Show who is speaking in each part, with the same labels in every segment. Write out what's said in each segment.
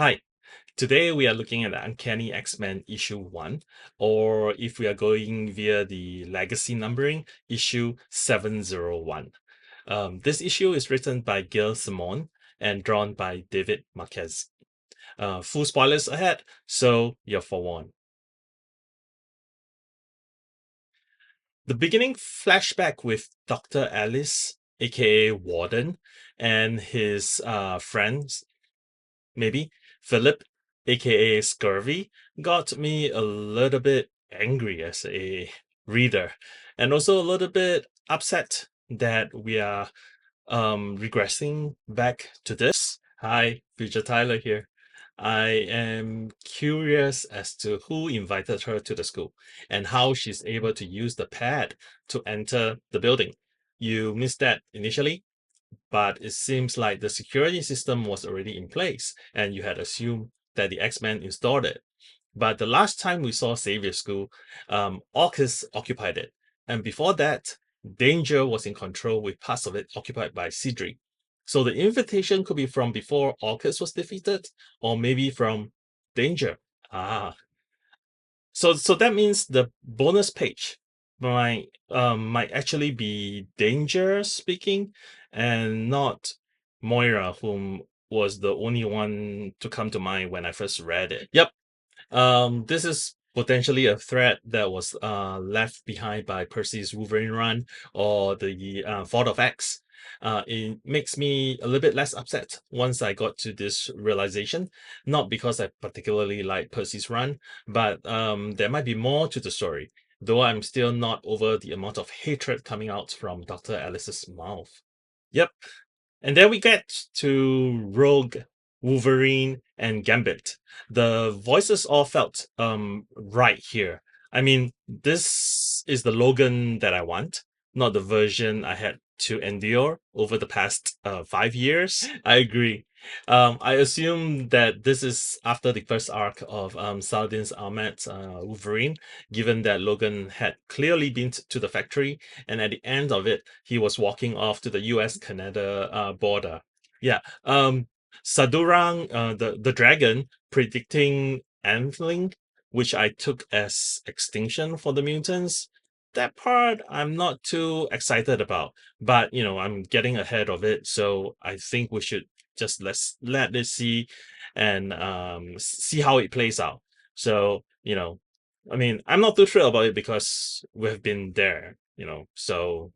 Speaker 1: Hi, today we are looking at the Uncanny X-Men issue 1, or if we are going via the legacy numbering, issue 701. This issue is written by Gail Simone and drawn by David Marquez. Full spoilers ahead, so you're forewarned. The beginning flashback with Dr. Alice, aka Warden, and his friends maybe Philip, aka Scurvy, got me a little bit angry as a reader, and also a little bit upset that we are regressing back to this. Hi, Future Tyler here. I am curious as to who invited her to the school and how she's able to use the pad to enter the building. You missed that initially, but it seems like the security system was already in place and you had assumed that the X-Men installed it. But the last time we saw Xavier School, AUKUS occupied it. And before that, Danger was in control with parts of it occupied by Cedric. So the invitation could be from before AUKUS was defeated, or maybe from Danger. Ah, so that means the bonus page might actually be Danger speaking and not Moira, whom was the only one to come to mind when I first read it. Yep. This is potentially a thread that was left behind by Percy's Wolverine run or the Fault of X. It makes me a little bit less upset once I got to this realization, not because I particularly like Percy's run, but there might be more to the story, though I'm still not over the amount of hatred coming out from Dr. Alice's mouth. Yep. And then we get to Rogue, Wolverine, and Gambit. The voices all felt right here. I mean, this is the Logan that I want, not the version I had to endure over the past 5 years. I agree. I assume that this is after the first arc of Saladin's Ahmed's Wolverine, given that Logan had clearly been to the factory, and at the end of it, he was walking off to the US-Canada border. Yeah. Sadurang, the dragon, predicting Antling, which I took as extinction for the mutants. That part I'm not too excited about, but I'm getting ahead of it, so I think we should just let it see and see how it plays out. So, I mean, I'm not too thrilled about it because we've been there, so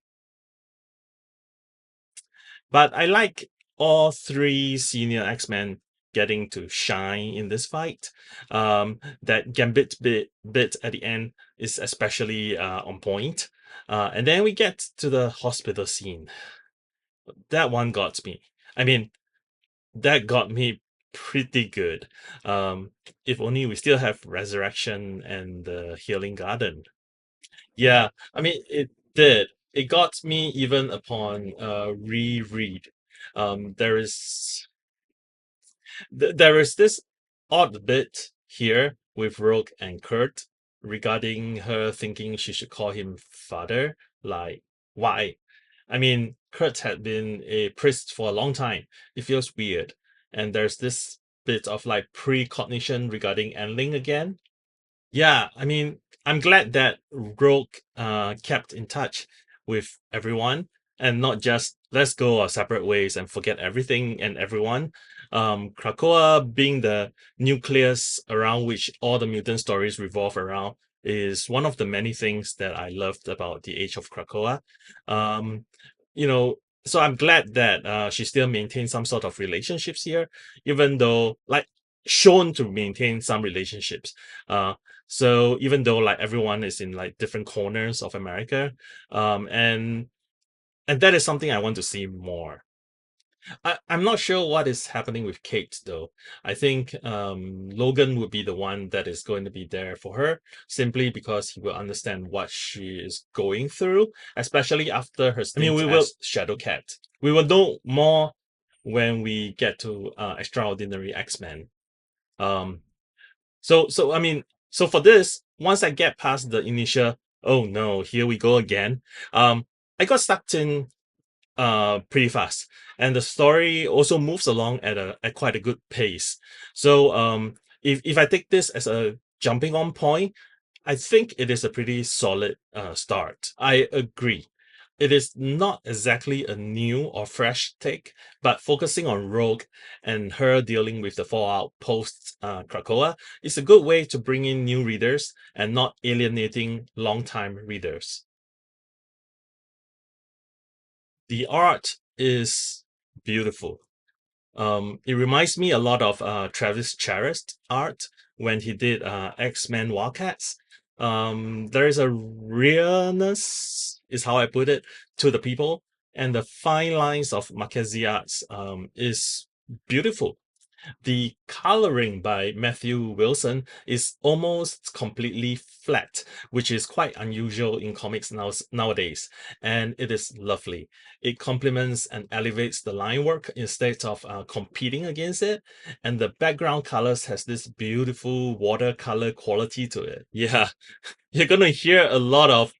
Speaker 1: but I like all three senior X-Men getting to shine in this fight. That Gambit bit at the end is especially on point. And then we get to the hospital scene. That one got me. I mean, that got me pretty good. If only we still have Resurrection and the Healing Garden. Yeah, I mean, it did. It got me even upon reread. There is there is this odd bit here with Rogue and Kurt regarding her thinking she should call him father. Like, why? I mean, Kurt had been a priest for a long time. It feels weird. And there's this bit of like precognition regarding Enling again. Yeah, I mean, I'm glad that Rogue kept in touch with everyone and not just let's go our separate ways and forget everything and everyone. Krakoa being the nucleus around which all the mutant stories revolve around is one of the many things that I loved about the Age of Krakoa. Um, you know, so I'm glad that she still maintains some sort of relationships here, even though like shown to maintain some relationships. So even though like everyone is in like different corners of America, and that is something I want to see more. I'm not sure what is happening with Kate though. I think Logan would be the one that is going to be there for her simply because he will understand what she is going through, especially after her stint as Shadowcat. We will know more when we get to Extraordinary X-Men. Um, so I mean, so for this, once I get past the initial, oh no, here we go again. I got sucked in pretty fast, and the story also moves along at quite a good pace. So if I take this as a jumping on point, I think it is a pretty solid start. I agree. It is not exactly a new or fresh take, but focusing on Rogue and her dealing with the fallout post Krakoa is a good way to bring in new readers and not alienating long-time readers. The art is beautiful. It reminds me a lot of Travis Charest art when he did X-Men Wildcats. There is a realness, is how I put it, to the people, and the fine lines of Marquez arts is beautiful. The coloring by Matthew Wilson is almost completely flat, which is quite unusual in comics nowadays, and it is lovely. It complements and elevates the line work instead of competing against it, and the background colors has this beautiful watercolor quality to it. Yeah, you're gonna hear a lot of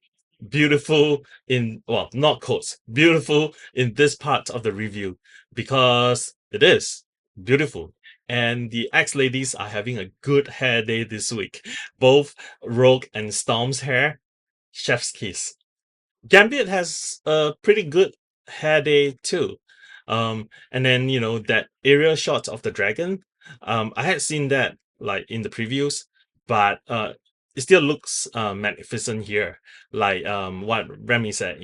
Speaker 1: beautiful in, well, not quotes, beautiful in this part of the review because it is beautiful. And the X ladies are having a good hair day this week. Both Rogue and Storm's hair, chef's kiss. Gambit has a pretty good hair day too. And then, that aerial shot of the dragon. I had seen that like in the previews, but it still looks magnificent here. Like what Remy said,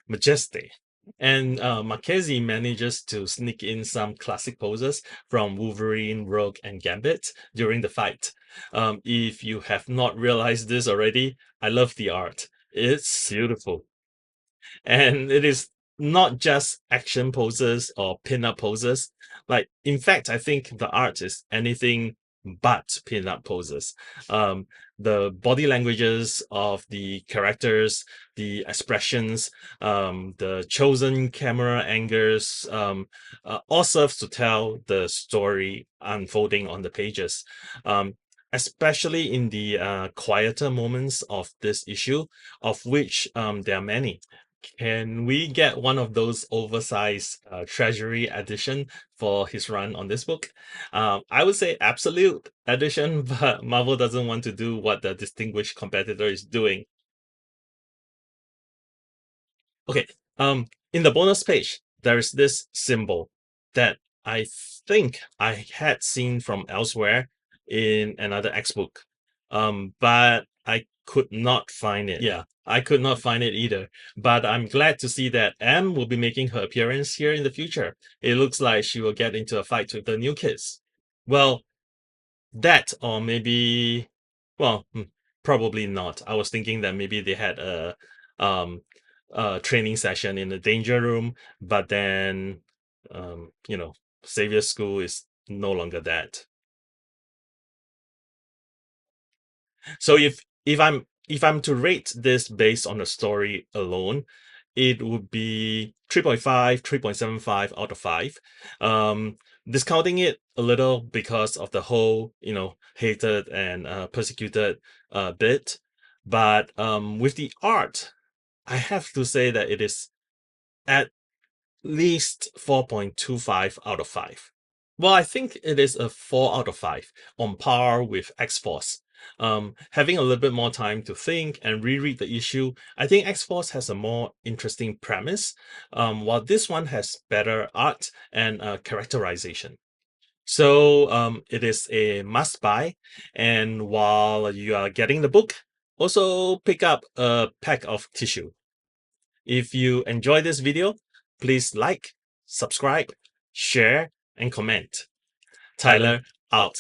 Speaker 1: majestic. And Marchese manages to sneak in some classic poses from Wolverine, Rogue, and Gambit during the fight. If you have not realized this already, I love the art. It's beautiful. And it is not just action poses or pin-up poses. Like, in fact, I think the art is anything but pin-up poses. The body languages of the characters, the expressions, the chosen camera angles, all serves to tell the story unfolding on the pages. Especially in the quieter moments of this issue, of which there are many. Can we get one of those oversized treasury edition for his run on this book? I would say absolute edition, but Marvel doesn't want to do what the distinguished competitor is doing. Okay, in the bonus page, there is this symbol that I think I had seen from elsewhere in another X book, but I could not find it. Yeah, I could not find it either. But I'm glad to see that M will be making her appearance here in the future. It looks like she will get into a fight with the new kids. Well, that or maybe, well, probably not. I was thinking that maybe they had um a training session in the danger room, but then Savior School is no longer that. So if I'm to rate this based on the story alone, it would be 3.5, 3.75 out of 5. Discounting it a little because of the whole, hated and persecuted bit. But with the art, I have to say that it is at least 4.25 out of 5. Well, I think it is a 4 out of 5, on par with X-Force. Having a little bit more time to think and reread the issue, I think X-Force has a more interesting premise, while this one has better art and characterization. So it is a must buy. And while you are getting the book, also pick up a pack of tissue. If you enjoy this video, please like, subscribe, share, and comment. Tyler out.